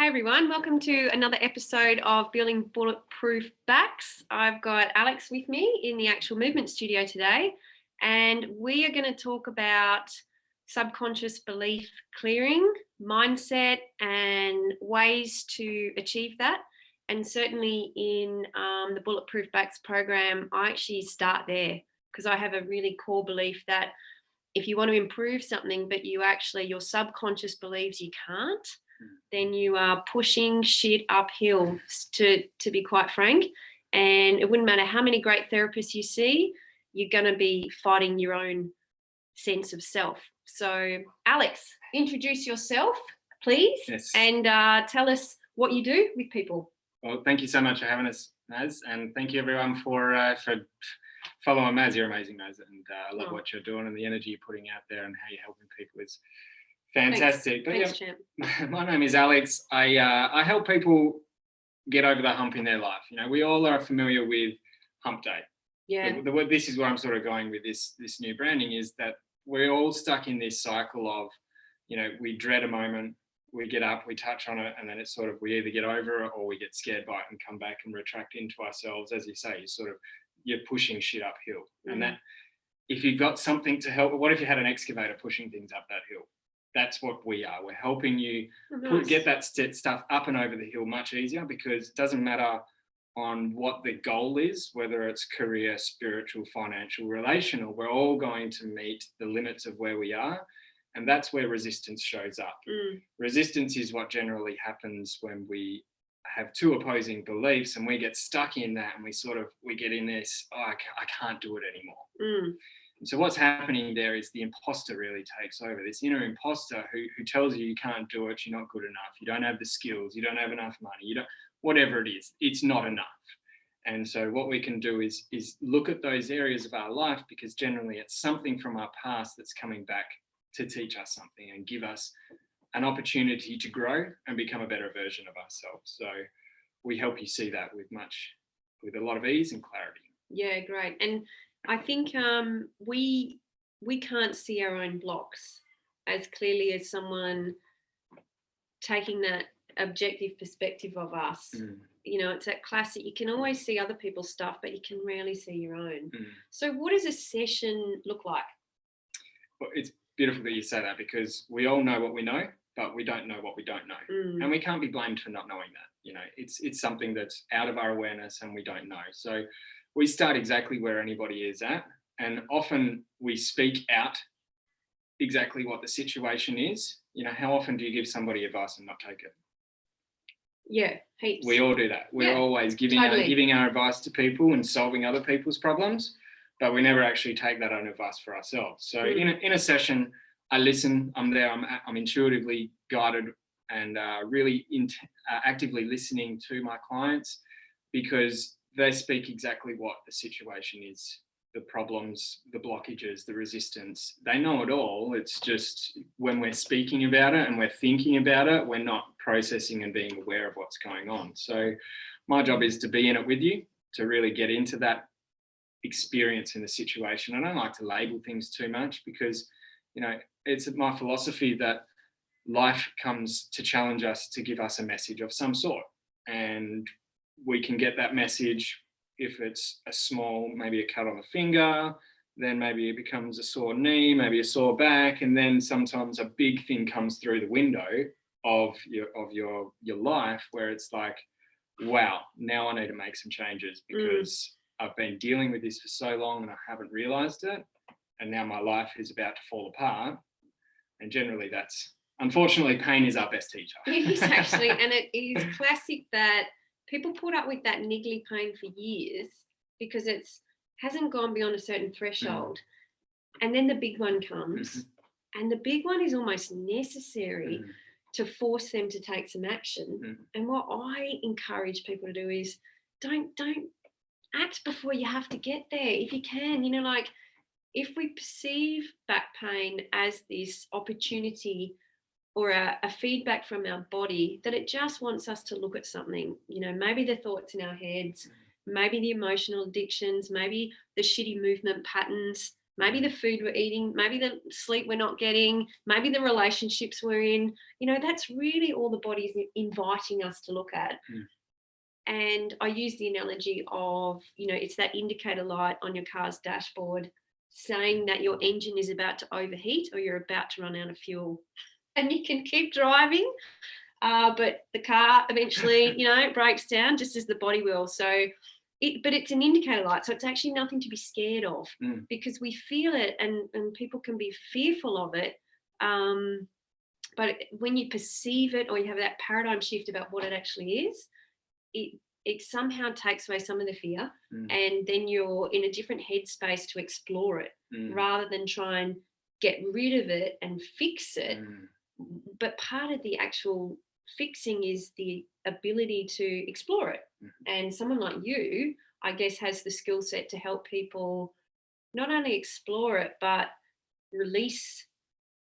Hey everyone, welcome to another episode of Building Bulletproof Backs. I've got Alex with me in the actual movement studio today, and we are going to talk about subconscious belief clearing, mindset, and ways to achieve that. And certainly in the Bulletproof Backs program, I actually start there because I have a really core belief that if you want to improve something, but your subconscious believes you can't, then you are pushing shit uphill, to be quite frank. And it wouldn't matter how many great therapists you see, you're going to be fighting your own sense of self. So, Alex, introduce yourself, please, Yes. And tell us what you do with people. Well, thank you so much for having us, Maz, and thank you everyone for following Maz. You're amazing, Maz, and I love what you're doing and the energy you're putting out there and how you're helping people is fantastic. Thanks, champ. My name is Alex. I help people get over the hump in their life. You know, we all are familiar with hump day. Yeah. This is where I'm sort of going with this new branding, is that we're all stuck in this cycle of, you know, we dread a moment, we get up, we touch on it, and then it's sort of, we either get over it or we get scared by it and come back and retract into ourselves. As you say, you're pushing shit uphill. And that, if you've got something to help, what if you had an excavator pushing things up that hill? That's what we are. We're helping you get that stuff up and over the hill much easier, because it doesn't matter on what the goal is, whether it's career, spiritual, financial, relational, we're all going to meet the limits of where we are. And that's where resistance shows up. Resistance is what generally happens when we have two opposing beliefs and we get stuck in that, and we get in this, I can't do it anymore. And so what's happening there is the imposter really takes over, this inner imposter who tells you can't do it, you're not good enough, you don't have the skills, you don't have enough money, whatever it is, it's not enough. And so what we can do is look at those areas of our life, because generally it's something from our past that's coming back to teach us something and give us an opportunity to grow and become a better version of ourselves. So we help you see that with a lot of ease and clarity. Yeah, great. And I think we can't see our own blocks as clearly as someone taking that objective perspective of us. You know, it's that classic, you can always see other people's stuff, but you can rarely see your own. So what does a session look like? Well, it's beautiful that you say that, because we all know what we know, but we don't know what we don't know. And we can't be blamed for not knowing that. You know, it's something that's out of our awareness and we don't know. So we start exactly where anybody is at, and often we speak out exactly what the situation is. You know, how often do you give somebody advice and not take it? Yeah, heaps. We all do that. We're always giving our advice to people and solving other people's problems, but we never actually take that own advice for ourselves. So in a session, I listen, I'm there, I'm intuitively guided and really actively listening to my clients, because they speak exactly what the situation is, the problems, the blockages, the resistance. They know it all. It's just when we're speaking about it and we're thinking about it, we're not processing and being aware of what's going on. So my job is to be in it with you, to really get into that experience in the situation. I don't like to label things too much, because, you know, it's my philosophy that life comes to challenge us, to give us a message of some sort. And we can get that message. If it's a small, maybe a cut on the finger, then maybe it becomes a sore knee, maybe a sore back, and then sometimes a big thing comes through the window of your life, where it's like, wow, now I need to make some changes, because I've been dealing with this for so long and I haven't realized it, and now my life is about to fall apart. And generally that's, unfortunately, pain is our best teacher. It is actually, and it is classic that people put up with that niggly pain for years because it hasn't gone beyond a certain threshold. And then the big one comes, and the big one is almost necessary to force them to take some action. And what I encourage people to do is don't act before you have to get there, if you can. You know, like, if we perceive back pain as this opportunity or a feedback from our body that it just wants us to look at something, you know, maybe the thoughts in our heads, maybe the emotional addictions, maybe the shitty movement patterns, maybe the food we're eating, maybe the sleep we're not getting, maybe the relationships we're in. That's really all the body's inviting us to look at. And I use the analogy of, it's that indicator light on your car's dashboard saying that your engine is about to overheat or you're about to run out of fuel. And you can keep driving, but the car eventually, breaks down just as the body will. But it's an indicator light, so it's actually nothing to be scared of because we feel it and people can be fearful of it. But when you perceive it or you have that paradigm shift about what it actually is, it somehow takes away some of the fear, and then you're in a different headspace to explore it rather than try and get rid of it and fix it. But part of the actual fixing is the ability to explore it. And someone like you, I guess, has the skill set to help people not only explore it, but release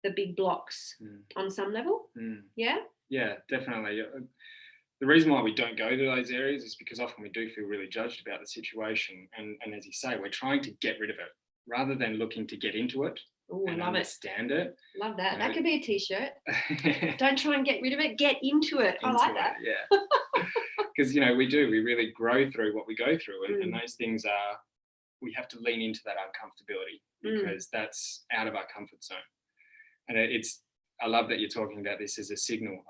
the big blocks on some level. Yeah, definitely. The reason why we don't go to those areas is because often we do feel really judged about the situation. And as you say, we're trying to get rid of it rather than looking to get into it. Oh, I love understand it. Love that. That could be a t-shirt. Don't try and get rid of it. Get into it. I like that. Yeah. Because, we really grow through what we go through. And those things we have to lean into that uncomfortability because that's out of our comfort zone. And I love that you're talking about this as a signal.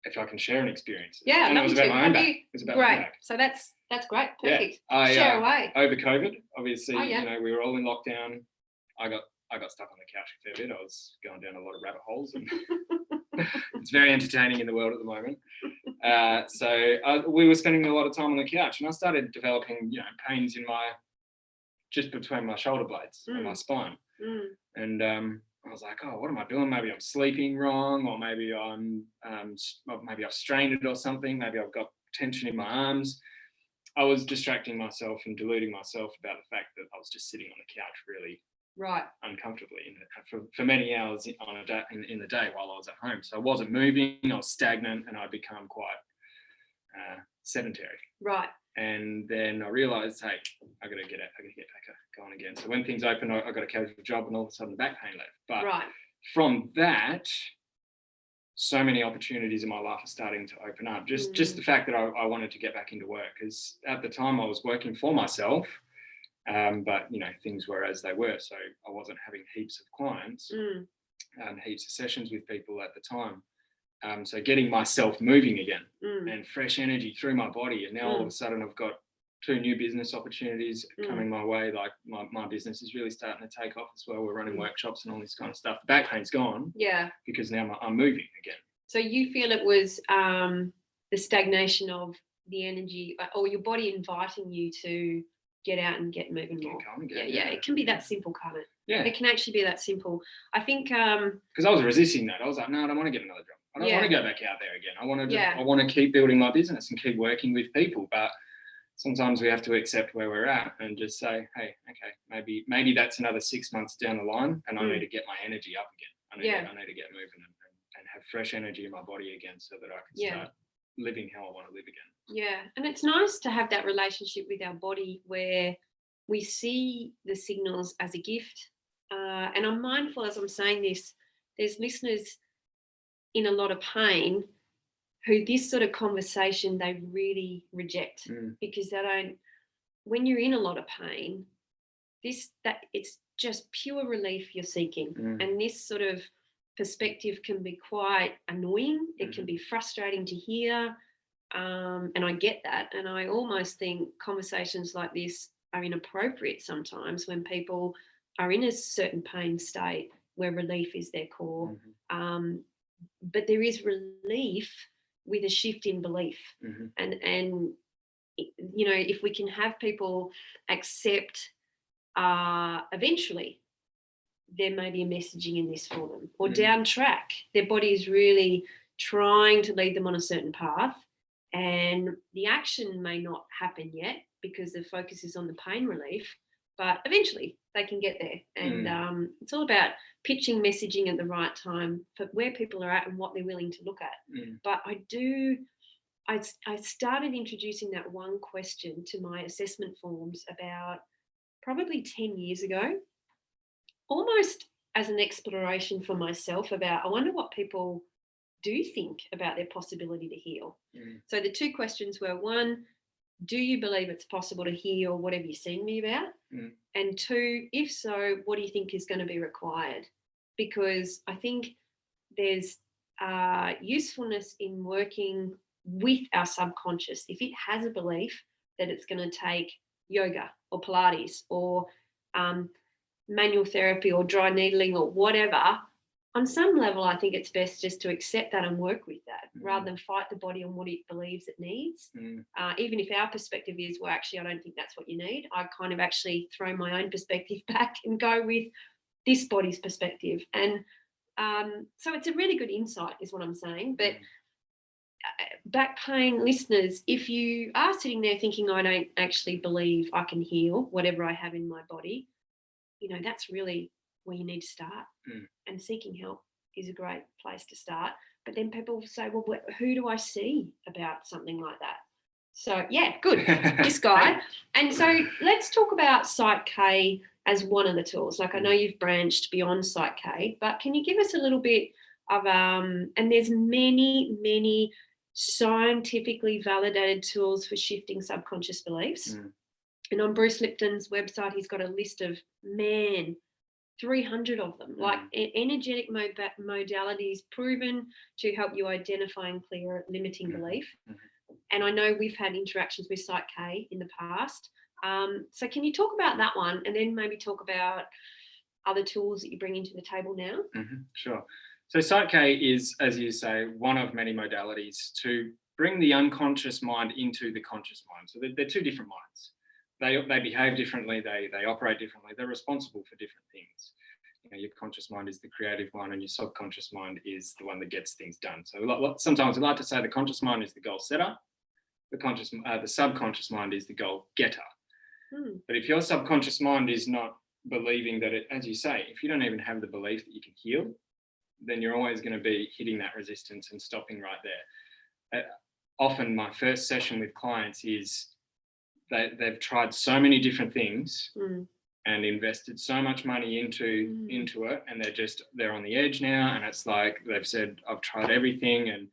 If I can share an experience. Yeah, and it was about my own back. It was about my back. So that's great. Perfect. Yeah. Share away. Over COVID, obviously, we were all in lockdown. I got stuck on the couch a fair bit. I was going down a lot of rabbit holes, and it's very entertaining in the world at the moment. So we were spending a lot of time on the couch, and I started developing, pains just between my shoulder blades and my spine. And I was like, oh, what am I doing? Maybe I'm sleeping wrong, or maybe maybe I've strained it or something. Maybe I've got tension in my arms. I was distracting myself and deluding myself about the fact that I was just sitting on the couch really uncomfortably for many hours in the day while I was at home. So I wasn't moving, I was stagnant, and I'd become quite sedentary. Right. And then I realised, hey, I got to get back going again. So when things opened, I got a casual job, and all of a sudden the back pain left. But from that, so many opportunities in my life are starting to open up. Just the fact that I wanted to get back into work, because at the time I was working for myself, but things were as they were. So I wasn't having heaps of clients, heaps of sessions with people at the time. So getting myself moving again and fresh energy through my body. And now all of a sudden I've got 2 new business opportunities coming my way. Like my business is really starting to take off as well. We're running workshops and all this kind of stuff. The back pain's gone. Yeah. Because now I'm moving again. So you feel it was the stagnation of the energy, or your body inviting you to get out and get moving more. Yeah. It can be that simple, can't it? Yeah. It can actually be that simple. I think because I was resisting that. I was like, no, I don't want to get another job. I don't want to go back out there again. I want to keep building my business and keep working with people. But sometimes we have to accept where we're at and just say, hey, okay, maybe that's another 6 months down the line, and I need to get my energy up again. I need to get moving and have fresh energy in my body again, so that I can start living how I want to live again. Yeah, and it's nice to have that relationship with our body where we see the signals as a gift. And I'm mindful as I'm saying this, there's listeners in a lot of pain who this sort of conversation they really reject because they don't. When you're in a lot of pain, it's just pure relief you're seeking, and this sort of perspective can be quite annoying. It can be frustrating to hear, and I get that. And I almost think conversations like this are inappropriate sometimes when people are in a certain pain state where relief is their core. But there is relief with a shift in belief. And if we can have people accept eventually there may be a messaging in this for them, or down track their body is really trying to lead them on a certain path, and the action may not happen yet because the focus is on the pain relief, but eventually they can get there. And it's all about pitching messaging at the right time for where people are at and what they're willing to look at. But I started introducing that one question to my assessment forms about probably 10 years ago. almost as an exploration for myself about, I wonder what people do think about their possibility to heal. So the two questions were, one, do you believe it's possible to heal whatever you've seen me about? And two, if so, what do you think is going to be required? Because I think there's usefulness in working with our subconscious. If it has a belief that it's going to take yoga or Pilates or manual therapy or dry needling or whatever, on some level, I think it's best just to accept that and work with that rather than fight the body on what it believes it needs. Even if our perspective is, well, actually, I don't think that's what you need. I kind of actually throw my own perspective back and go with this body's perspective. And so it's a really good insight is what I'm saying. But back pain listeners, if you are sitting there thinking, I don't actually believe I can heal whatever I have in my body, that's really where you need to start. And seeking help is a great place to start. But then people say, well, who do I see about something like that? So, yeah, good. This guy. And so let's talk about Psych as one of the tools. Like, I know you've branched beyond Psych, but can you give us a little bit of, and there's many, many scientifically validated tools for shifting subconscious beliefs. And on Bruce Lipton's website, he's got a list of, 300 of them, like energetic modalities proven to help you identify and clear limiting belief. And I know we've had interactions with Psych in the past. So can you talk about that one and then maybe talk about other tools that you bring into the table now? Sure. So Psych is, as you say, one of many modalities to bring the unconscious mind into the conscious mind. So they're two different minds. They behave differently, they operate differently, they're responsible for different things. Your conscious mind is the creative one and your subconscious mind is the one that gets things done. So sometimes we like to say the conscious mind is the goal setter, the subconscious mind is the goal getter. But if your subconscious mind is not believing that it, as you say, if you don't even have the belief that you can heal, then you're always going to be hitting that resistance and stopping right there. Often my first session with clients is they've tried so many different things and invested so much money into it, and they're on the edge now, and it's like they've said, I've tried everything and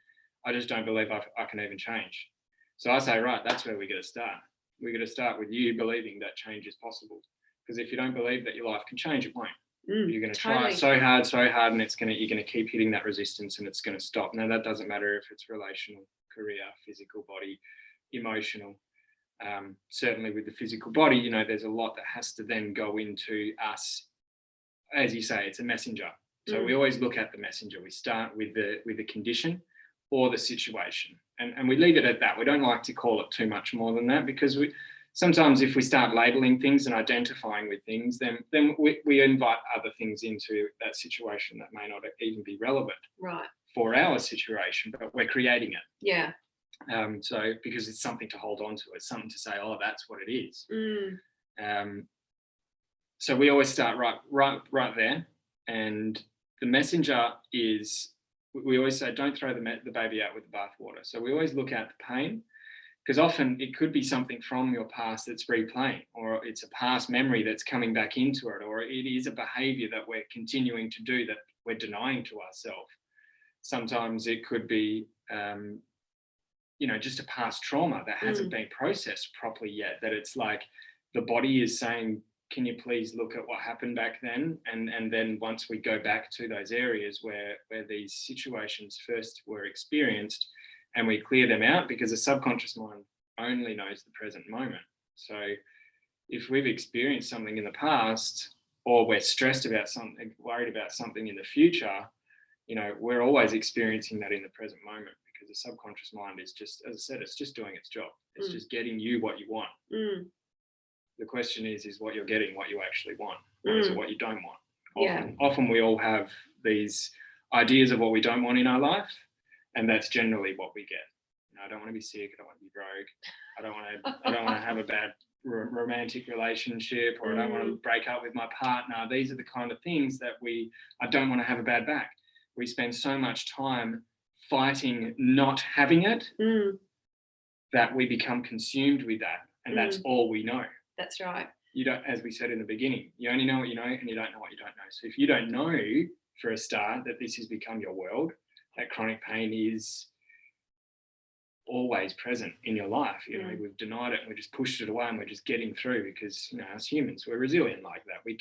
I just don't believe I can even change. So I say, right, that's where we got to start. We got to start with you believing that change is possible, because if you don't believe that your life can change, it won't. You're going to try so hard, and you're going to keep hitting that resistance, and it's going to stop. Now that doesn't matter if it's relational, career, physical, body, emotional. Certainly with the physical body, there's a lot that has to then go into us. As you say, it's a messenger. So we always look at the messenger. We start with the condition or the situation, and we leave it at that. We don't like to call it too much more than that, because sometimes if we start labeling things and identifying with things, then we invite other things into that situation that may not even be relevant for our situation, but we're creating it. Yeah. So because it's something to hold on to, it's something to say, oh, that's what it is. So we always start right there, and the messenger is, we always say, don't throw the baby out with the bathwater. So we always look at the pain, because often it could be something from your past that's replaying, or it's a past memory that's coming back into it, or it is a behavior that we're continuing to do that we're denying to ourselves. Sometimes it could be just a past trauma that hasn't been processed properly yet, that it's like the body is saying, can you please look at what happened back then? And then once we go back to those areas where these situations first were experienced, and we clear them out, because the subconscious mind only knows the present moment. So if we've experienced something in the past, or we're stressed about something, worried about something in the future, we're always experiencing that in the present moment, because the subconscious mind is just, as I said, it's just doing its job. It's just getting you what you want. The question is what you're getting, what you actually want, or is it what you don't want? Often we all have these ideas of what we don't want in our life, and that's generally what we get. I don't want to be sick. I don't want to be broke. I don't want to have a bad romantic relationship, or I don't want to break up with my partner. These are the kind of things that I don't want to have a bad back. We spend so much time fighting not having it that we become consumed with that, and that's all we know. That's right. you don't, as we said in the beginning, you only know what you know and you don't know what you don't know. So if you don't know for a start that this has become your world, that chronic pain is always present in your life, you know, we've denied it and we just pushed it away and we're just getting through because, you know, as humans, we're resilient like that. We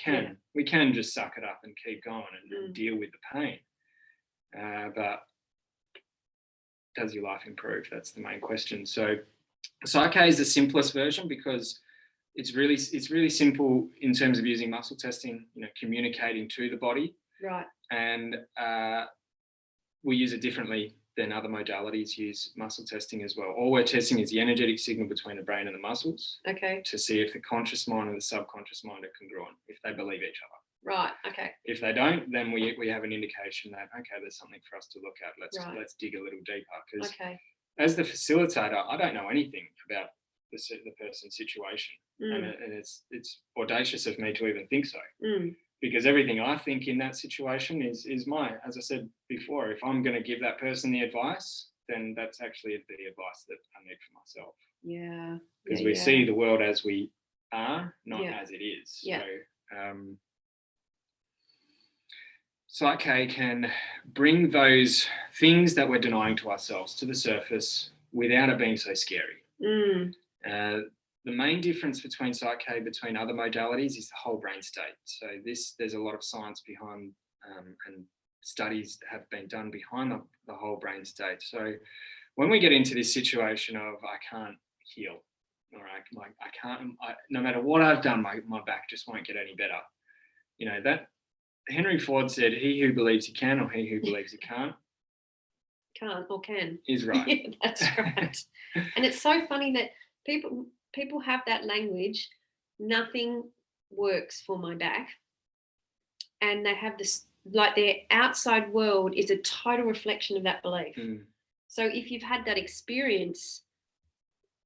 can just suck it up and keep going and deal with the pain. But does your life improve? That's the main question. So Psych is the simplest version because it's really simple in terms of using muscle testing, you know, communicating to the body. Right. And we use it differently than other modalities use muscle testing as well. All we're testing is the energetic signal between the brain and the muscles. Okay. To see if the conscious mind and the subconscious mind are congruent, if they believe each other. Right. Okay. If they don't, then we have an indication that, okay, there's something for us to look at. Let's dig a little deeper. Because as the facilitator, I don't know anything about the person's situation. And it's audacious of me to even think so. Because everything I think in that situation is as I said before, if I'm going to give that person the advice, then that's actually the advice that I need for myself. Yeah. Because we see the world as we are, not as it is. Yeah. So Psych can bring those things that we're denying to ourselves to the surface without it being so scary. The main difference between Psych between other modalities is the whole brain state. So there's a lot of science behind and studies have been done behind the whole brain state. So when we get into this situation of I can't heal, all right, no matter what I've done, my back just won't get any better. You know, that Henry Ford said, he who believes he can or he who believes he can't or can is right. Yeah, that's right. And it's so funny that people have that language, nothing works for my back, and they have this, like, their outside world is a total reflection of that belief. So if you've had that experience,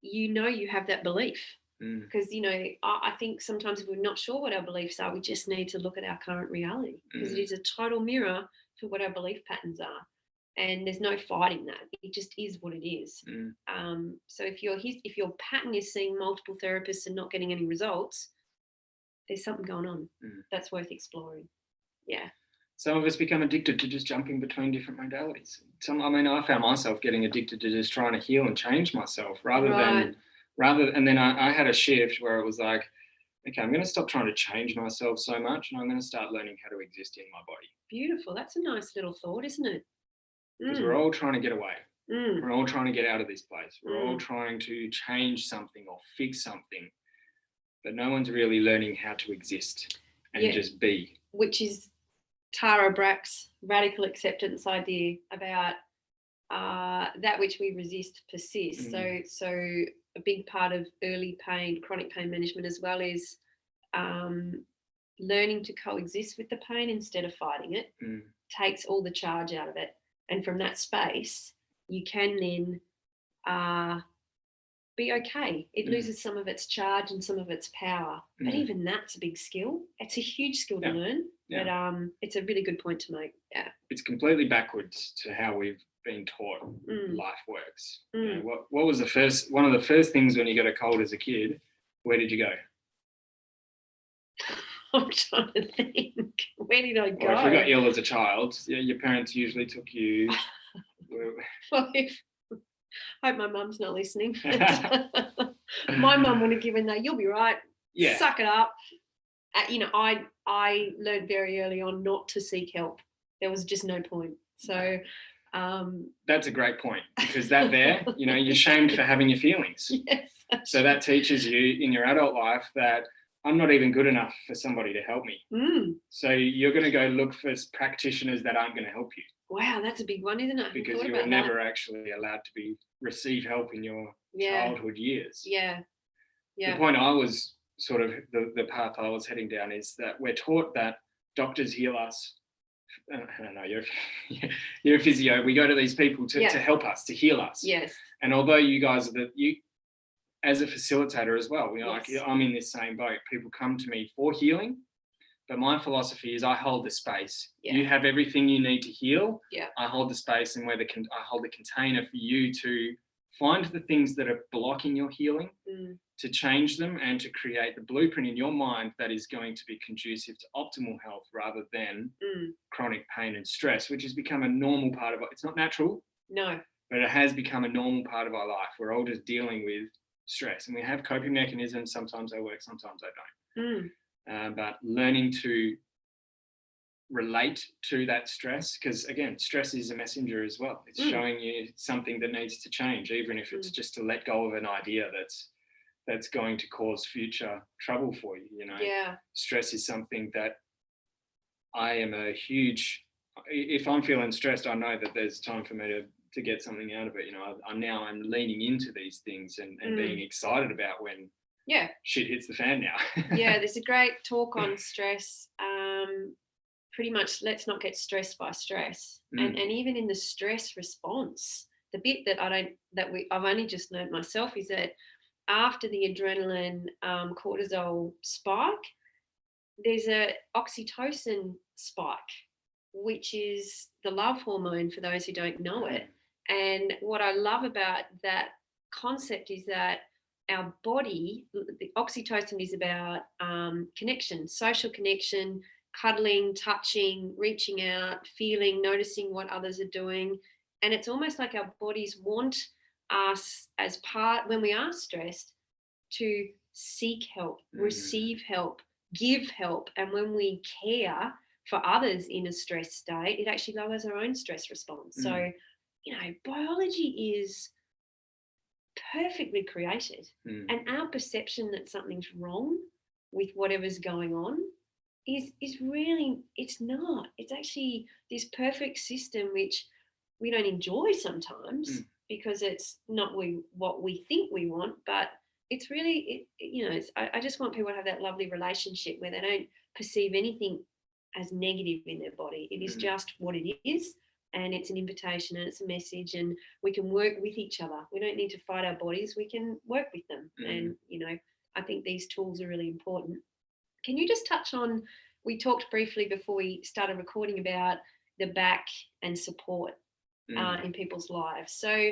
you know you have that belief. Because, you know, I think sometimes if we're not sure what our beliefs are, we just need to look at our current reality, because it is a total mirror for what our belief patterns are. And there's no fighting that. It just is what it is. So if your pattern is seeing multiple therapists and not getting any results, there's something going on that's worth exploring. Yeah. Some of us become addicted to just jumping between different modalities. I found myself getting addicted to just trying to heal and change myself and then I had a shift where it was like, okay, I'm going to stop trying to change myself so much and I'm going to start learning how to exist in my body. Beautiful. That's a nice little thought, isn't it? Because we're all trying to get away. We're all trying to get out of this place. We're all trying to change something or fix something. But no one's really learning how to exist and just be. Which is Tara Brach's radical acceptance idea about that which we resist persists. So a big part of early pain, chronic pain management as well, is learning to coexist with the pain instead of fighting it. Takes all the charge out of it. And from that space, you can then be okay. It loses some of its charge and some of its power. But even that's a big skill. It's a huge skill to learn. But it's a really good point to make. Yeah. It's completely backwards to how we've been taught life works. You know, what was one of the first things when you got a cold as a kid? Where did you go? I'm trying to think. Where did I go? Or if you got ill as a child, your parents usually took you. Well, I hope my mum's not listening. My mum would have given that. You'll be right. Yeah. Suck it up. You know, I learned very early on not to seek help. There was just no point. So. That's a great point, because you know, you're shamed for having your feelings. Yes. So that teaches you in your adult life that I'm not even good enough for somebody to help me. So you're going to go look for practitioners that aren't going to help you. Wow, that's a big one, isn't it? Because you were never actually allowed to receive help in your childhood years. Yeah. The point I was sort of, the path I was heading down is that we're taught that doctors heal us. I don't know, you're a physio. We go to these people to help us, to heal us. Yes. And although you guys are as a facilitator as well, you know, like I'm in this same boat. People come to me for healing, but my philosophy is I hold the space. You have everything you need to heal. I hold the space, and I hold the container for you to find the things that are blocking your healing, to change them and to create the blueprint in your mind that is going to be conducive to optimal health rather than chronic pain and stress, which has become a normal part of it. It's not natural. No. But it has become a normal part of our life. We're all just dealing with stress, and we have coping mechanisms. Sometimes they work, sometimes they don't. But learning to relate to that stress, because again, stress is a messenger as well. It's showing you something that needs to change, even if it's just to let go of an idea that's going to cause future trouble for you. You know, stress is something that I am a huge. If I'm feeling stressed, I know that there's time for me to get something out of it. You know, I'm leaning into these things and being excited about when shit hits the fan now. There's a great talk on stress. Pretty much, let's not get stressed by stress. And even in the stress response, the bit that I've only just learned myself is that after the adrenaline cortisol spike, there's a oxytocin spike, which is the love hormone for those who don't know it. And what I love about that concept is that our body, the oxytocin is about connection, social connection, cuddling, touching, reaching out, feeling, noticing what others are doing. And it's almost like our bodies want us as part, when we are stressed, to seek help, receive help, give help. And when we care for others in a stress state, it actually lowers our own stress response. So, you know, biology is perfectly created. And our perception that something's wrong with whatever's going on is really, it's not. It's actually this perfect system which we don't enjoy sometimes because it's not what we think we want, but it's really, I just want people to have that lovely relationship where they don't perceive anything as negative in their body. It is just what it is, and it's an invitation and it's a message, and we can work with each other. We don't need to fight our bodies, we can work with them. And, I think these tools are really important. Can you just touch on, we talked briefly before we started recording about the back and support in people's lives. So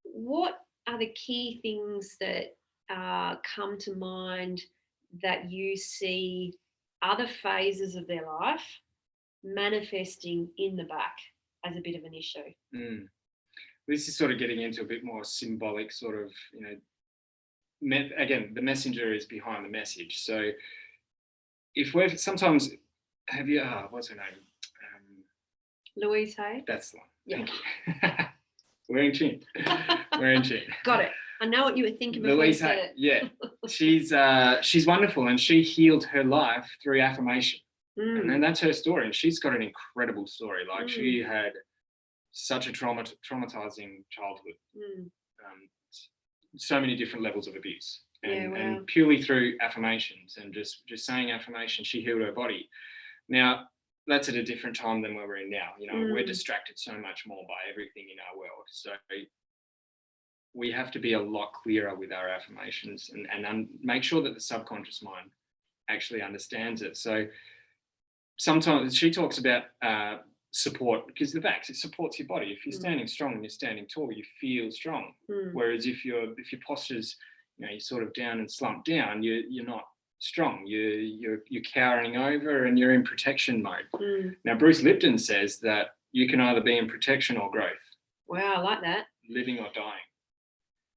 what are the key things that come to mind that you see other phases of their life manifesting in the back as a bit of an issue? This is sort of getting into a bit more symbolic sort of, again, the messenger is behind the message. So if we're sometimes, have you, what's her name? Louise Hay? That's the one. Yeah. Thank you. We're in tune. We're in tune. Got it. I know what you were thinking before you said it. Yeah. She's wonderful, and she healed her life through affirmation. And then that's her story. And she's got an incredible story. Like she had such a traumatizing childhood. So many different levels of abuse. And purely through affirmations and just saying affirmation, she healed her body. Now, that's at a different time than where we're in now. We're distracted so much more by everything in our world. So we have to be a lot clearer with our affirmations and make sure that the subconscious mind actually understands it. So sometimes she talks about support, because the back, it supports your body. If you're standing strong and you're standing tall, you feel strong. Whereas if your posture's, you're sort of down and slumped down, you're not strong. You're cowering over and you're in protection mode. Now, Bruce Lipton says that you can either be in protection or growth. Wow, I like that. Living or dying.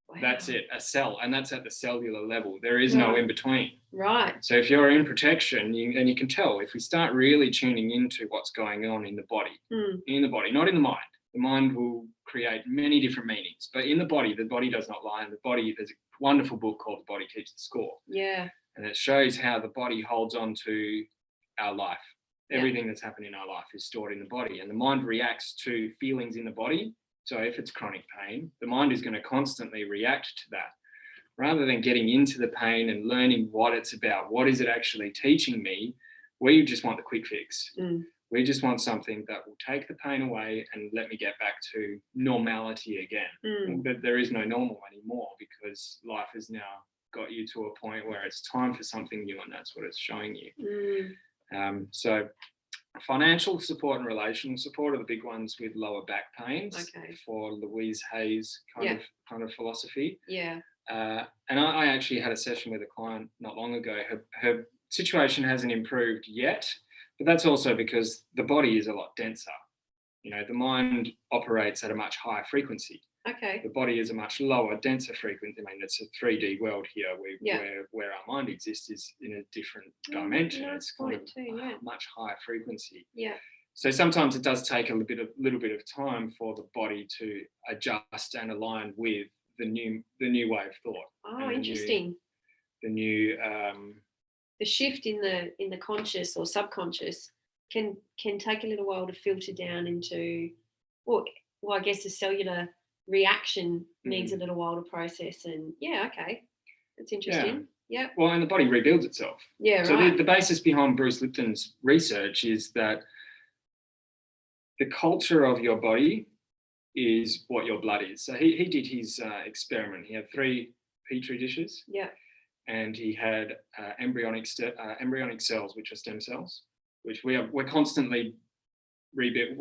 Wow. That's it, a cell, and that's at the cellular level. There is no in between. Right. So if you're in protection, and you can tell, if we start really tuning into what's going on in the body, not in the mind. The mind will create many different meanings, but in the body does not lie. In the body, there's a wonderful book called The Body Keeps the Score. Yeah. And it shows how the body holds on to our life. Everything that's happened in our life is stored in the body, and the mind reacts to feelings in the body. So if it's chronic pain, the mind is going to constantly react to that. Rather than getting into the pain and learning what it's about, what is it actually teaching me, we just want the quick fix. We just want something that will take the pain away and let me get back to normality again. But there is no normal anymore, because life has now got you to a point where it's time for something new, and that's what it's showing you. So Financial support and relational support are the big ones with lower back pains. Okay. For Louise Hay's kind of philosophy. Yeah. And I actually had a session with a client not long ago. Her situation hasn't improved yet, but that's also because the body is a lot denser. You know, the mind operates at a much higher frequency. Okay. The body is a much lower, denser frequency. I mean, it's a 3D world here where our mind exists is in a different dimension. Nice it's kind of too, much higher frequency. Yeah. So sometimes it does take a little bit of time for the body to adjust and align with the new way of thought. Oh, interesting. The shift in the conscious or subconscious can take a little while to filter down into, well, I guess the cellular reaction needs a little while to process. And okay, that's interesting. Yeah. Well, and the body rebuilds itself. Yeah, so right. So the basis behind Bruce Lipton's research is that the culture of your body is what your blood is. So he did his experiment. He had 3 petri dishes. Yeah. And he had embryonic cells, which are stem cells, which we're constantly rebuild.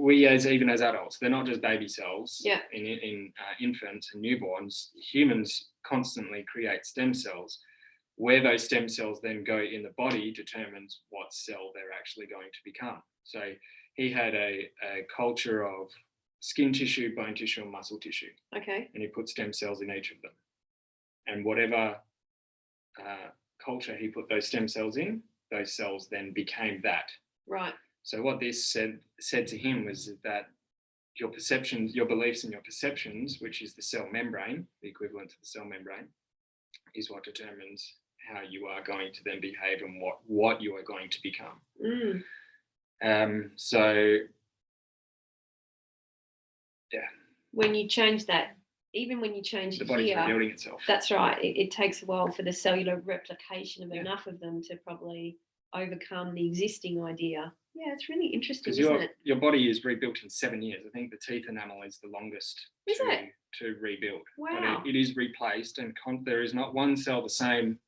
Even as adults, they're not just baby cells. Yeah. In infants and newborns, humans constantly create stem cells. Where those stem cells then go in the body determines what cell they're actually going to become. So he had a culture of skin tissue, bone tissue, and muscle tissue. Okay. And he put stem cells in each of them. And whatever culture he put those stem cells in, those cells then became that. Right. So what this said to him was that your perceptions, your beliefs and your perceptions, which is the cell membrane, the equivalent to the cell membrane, is what determines how you are going to then behave and what you are going to become. So, yeah. When you change that, even when you change the body's here, rebuilding itself. That's right. It takes a while for the cellular replication of enough of them to probably overcome the existing idea. Yeah, it's really interesting, isn't it? Your body is rebuilt in 7 years. I think the teeth enamel is the longest to rebuild. Wow. But it is replaced, and there is not one cell the same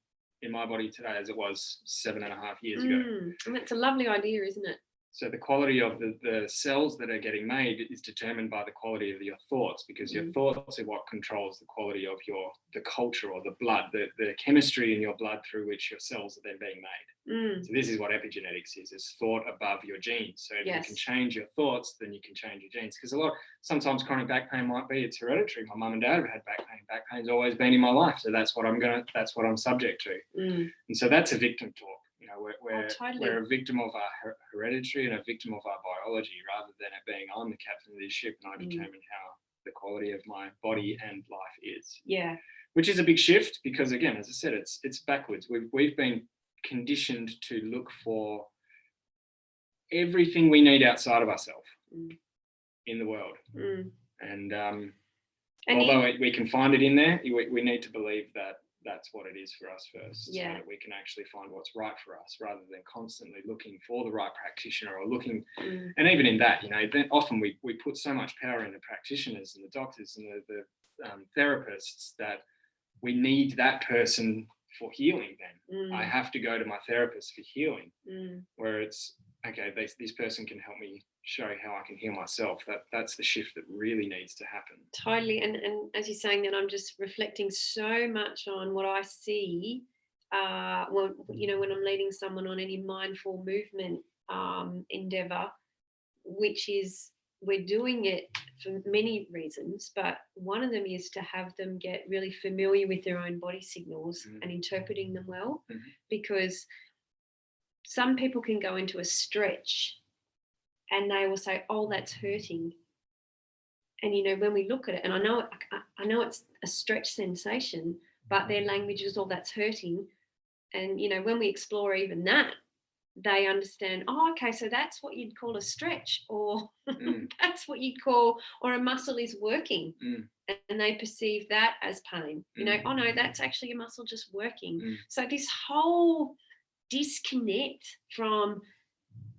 in my body today as it was 7.5 years ago. And that's a lovely idea, isn't it? So the quality of the cells that are getting made is determined by the quality of your thoughts, because your thoughts are what controls the quality of the culture or the blood, the chemistry in your blood through which your cells are then being made. So this is what epigenetics is thought above your genes. So if you can change your thoughts, then you can change your genes. Because sometimes chronic back pain might be, it's hereditary. My mum and dad have had back pain. Back pain's always been in my life. So that's what I'm subject to. And so that's a victim talk. You know, we're a victim of our hereditary and a victim of our biology, rather than it being I'm the captain of this ship and I determine how the quality of my body and life is. Yeah. Which is a big shift, because again, as I said, it's backwards. We've been conditioned to look for everything we need outside of ourselves in the world. And although we can find it in there, we need to believe that that's what it is for us first, so that we can actually find what's right for us, rather than constantly looking for the right practitioner or looking. And even in that, you know, then often we put so much power in the practitioners and the doctors and the therapists that we need that person for healing. Then I have to go to my therapist for healing, where it's okay, this person can help me show how I can heal myself. That's the shift that really needs to happen. Totally. And as you're saying that, I'm just reflecting so much on what I see when I'm leading someone on any mindful movement endeavor, which is we're doing it for many reasons, but one of them is to have them get really familiar with their own body signals and interpreting them well, because some people can go into a stretch and they will say, oh, that's hurting. And, you know, when we look at it, and I know it's a stretch sensation, but their language is, oh, that's hurting. And, you know, when we explore even that, they understand, oh, okay, so that's what you'd call a stretch, or that's what you'd call, or a muscle is working. And they perceive that as pain. You know, oh, no, that's actually a muscle just working. So this whole disconnect from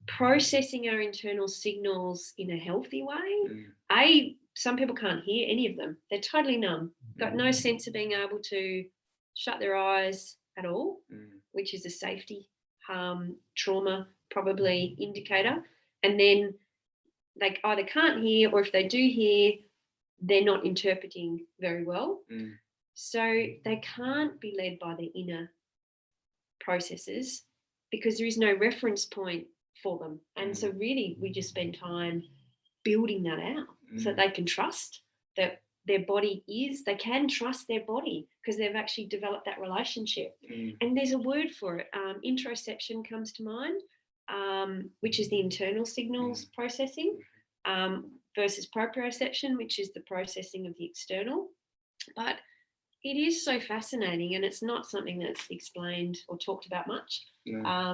processing our internal signals in a healthy way. Some people can't hear any of them. They're totally numb, got no sense of being able to shut their eyes at all, which is a safety trauma probably indicator. And then they either can't hear, or if they do hear, they're not interpreting very well. So they can't be led by their inner processes because there is no reference point for them. And so really we just spend time building that out so that they can trust that their body they can trust their body because they've actually developed that relationship. And there's a word for it. Interoception comes to mind, which is the internal signals processing, versus proprioception, which is the processing of the external. But it is so fascinating, and it's not something that's explained or talked about much.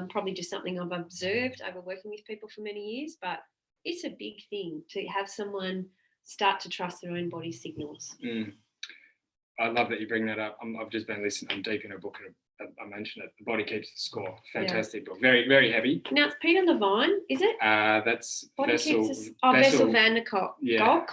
Probably just something I've observed over working with people for many years, but it's a big thing to have someone start to trust their own body signals. I love that you bring that up. I've just been listening. I'm deep in a book, and I mentioned it. The Body Keeps the Score. Fantastic book. Very, very heavy. Now it's Peter Levine, is it? That's Body Vessel van der Kolk. Yeah.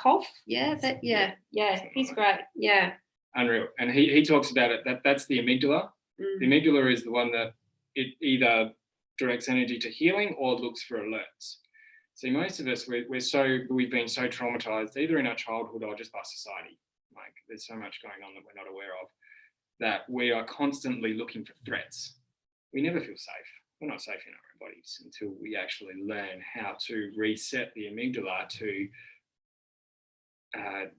Yeah. He's great. Yeah. Unreal. And he talks about it. That's the amygdala. The amygdala is the one that it either directs energy to healing or looks for alerts. See, most of us, we've been so traumatized, either in our childhood or just by society. Like, there's so much going on that we're not aware of, that we are constantly looking for threats. We never feel safe. We're not safe in our own bodies until we actually learn how to reset the amygdala to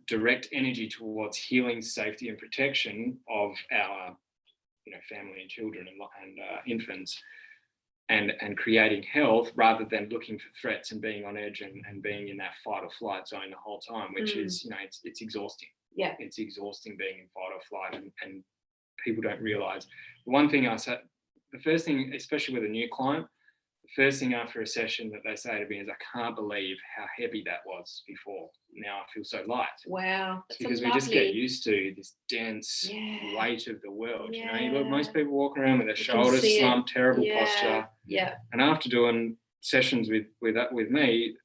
direct energy towards healing, safety, and protection of our, family and children and infants. And creating health rather than looking for threats and being on edge and being in that fight or flight zone the whole time, which is, it's exhausting. Yeah. It's exhausting being in fight or flight, and people don't realize. The one thing I say, the first thing, especially with a new client, the first thing after a session that they say to me is, I can't believe how heavy that was before. Now I feel so light. Wow. It's because we just get used to this dense weight of the world. You look, most people walking around with their shoulders slumped, terrible posture. Yeah. And after doing sessions with me,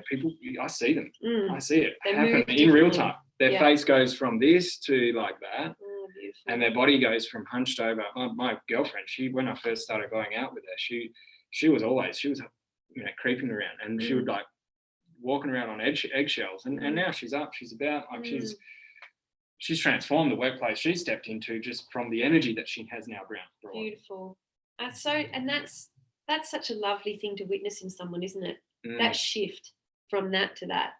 people, I see them. I see it happen in real time. Their face goes from this to like that. And their body goes from hunched over. My girlfriend, when I first started going out with her, she was creeping around, and she would like walking around on eggshells, and now she's up, she's about, like she's transformed the workplace she stepped into just from the energy that she has now brought. Beautiful. That's such a lovely thing to witness in someone, isn't it? That shift from that to that,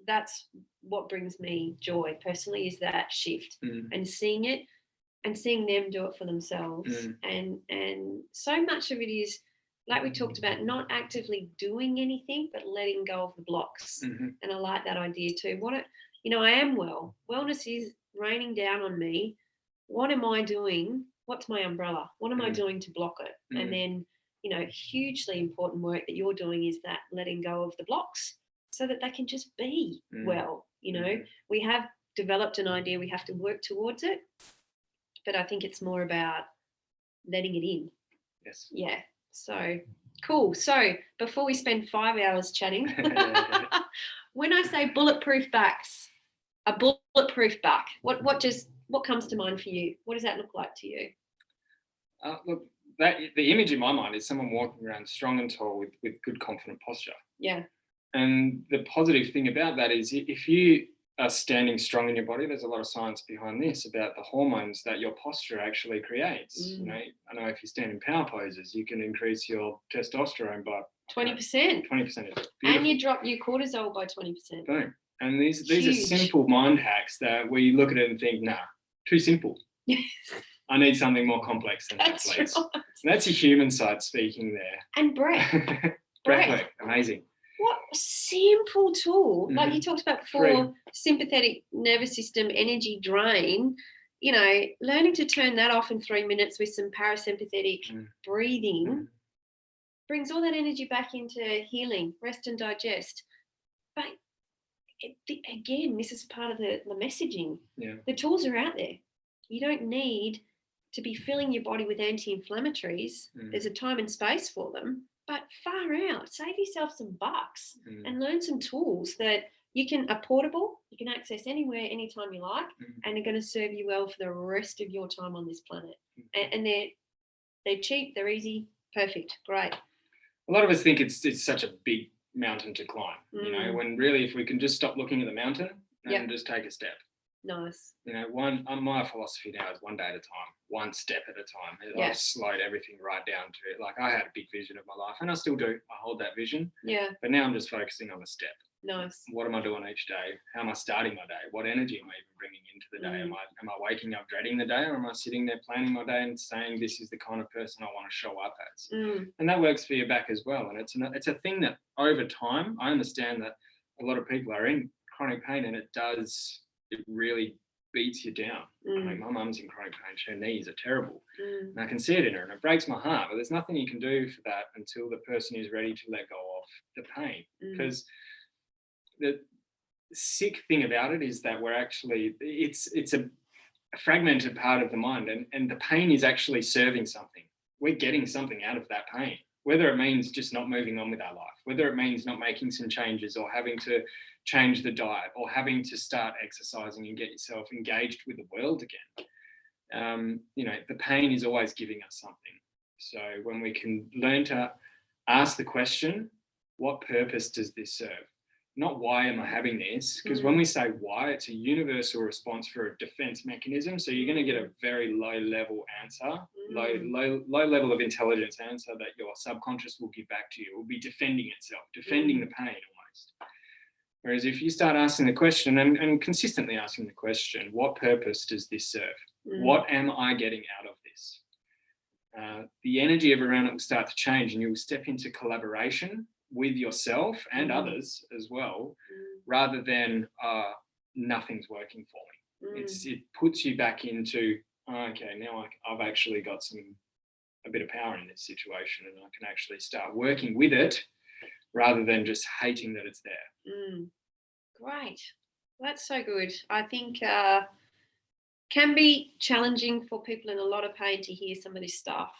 that's what brings me joy personally, is that shift and seeing it and seeing them do it for themselves. And so much of it is, like we talked about, not actively doing anything, but letting go of the blocks. And I like that idea too. I am well. Wellness is raining down on me. What am I doing? What's my umbrella? What am I doing to block it? And then, hugely important work that you're doing is that letting go of the blocks so that they can just be well. We have developed an idea, we have to work towards it, but I think it's more about letting it in. Yes. Yeah. So cool. So before we spend 5 hours chatting, when I say bulletproof backs, a bulletproof back, what comes to mind for you? What does that look like to you? Look, the image in my mind is someone walking around strong and tall with good, confident posture. Yeah. And the positive thing about that is, if you are standing strong in your body, there's a lot of science behind this about the hormones that your posture actually creates. I know if you stand in power poses, you can increase your testosterone by 20%. 20%. And you drop your cortisol by 20%. Boom. And these are simple mind hacks that we look at it and think, nah, too simple. Yes. I need something more complex than that, please. Right. And that's a human side speaking there. And breath. Breathwork, amazing. What a simple tool. Like you talked about before, sympathetic nervous system energy drain, learning to turn that off in 3 minutes with some parasympathetic breathing brings all that energy back into healing, rest and digest. But again, this is part of the messaging. Yeah. The tools are out there. You don't need to be filling your body with anti-inflammatories. There's a time and space for them. But far out, save yourself some bucks and learn some tools that are portable, you can access anywhere, anytime you like, and are going to serve you well for the rest of your time on this planet. And they're cheap, they're easy, perfect, great. a lot of us think it's such a big mountain to climb, you know, when really if we can just stop looking at the mountain and just take a step. Nice. You know, my philosophy now is one day at a time, one step at a time. I've slowed everything right down to it. Like, I had a big vision of my life, and I still do. I hold that vision. Yeah. But now I'm just focusing on a step. Nice. What am I doing each day? How am I starting my day? What energy am I even bringing into the day? Am I waking up dreading the day, or am I sitting there planning my day and saying, this is the kind of person I want to show up as? And that works for your back as well. And it's a thing that over time, I understand that a lot of people are in chronic pain, and it really beats you down. I mean, my mum's in chronic pain. Her knees are terrible. And I can see it in her, and it breaks my heart. But there's nothing you can do for that until the person is ready to let go of the pain. Because the sick thing about it is that we're actually, it's a fragmented part of the mind, and the pain is actually serving something. We're getting something out of that pain, whether it means just not moving on with our life, whether it means not making some changes, or having to change the diet, or having to start exercising and get yourself engaged with the world again. You know, the pain is always giving us something. So when we can learn to ask the question, what purpose does this serve? Not why am I having this? Because when we say why, it's a universal response for a defense mechanism. So you're going to get a very low level answer, low level of intelligence answer that your subconscious will give back to you. It will be defending itself, defending the pain almost. Whereas if you start asking the question and consistently asking the question, what purpose does this serve? What am I getting out of this? The energy around it will start to change, and you'll step into collaboration with yourself and others as well, rather than nothing's working for me. It puts you back into, okay, now I've actually got a bit of power in this situation, and I can actually start working with it rather than just hating that it's there. Great. That's so good. I think can be challenging for people in a lot of pain to hear some of this stuff.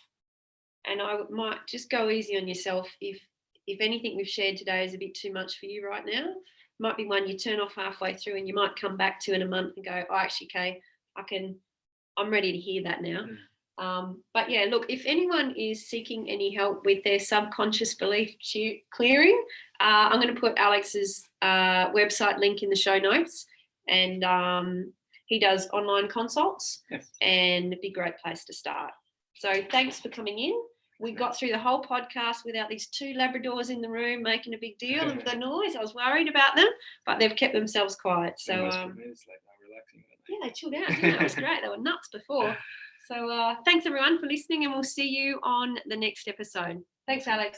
And I might just go easy on yourself if anything we've shared today is a bit too much for you right now. Might be one you turn off halfway through, and you might come back to in a month and go, oh, actually, Kay, I'm ready to hear that now. But yeah, look, if anyone is seeking any help with their subconscious belief clearing, I'm going to put Alex's website link in the show notes, and he does online consults, and it'd be a great place to start. So thanks for coming in. We got through the whole podcast without these two Labradors in the room making a big deal of the noise. I was worried about them, but they've kept themselves quiet. So yeah, they chilled out. Yeah, it was great. They were nuts before. So thanks everyone for listening, and we'll see you on the next episode. Thanks, Alex.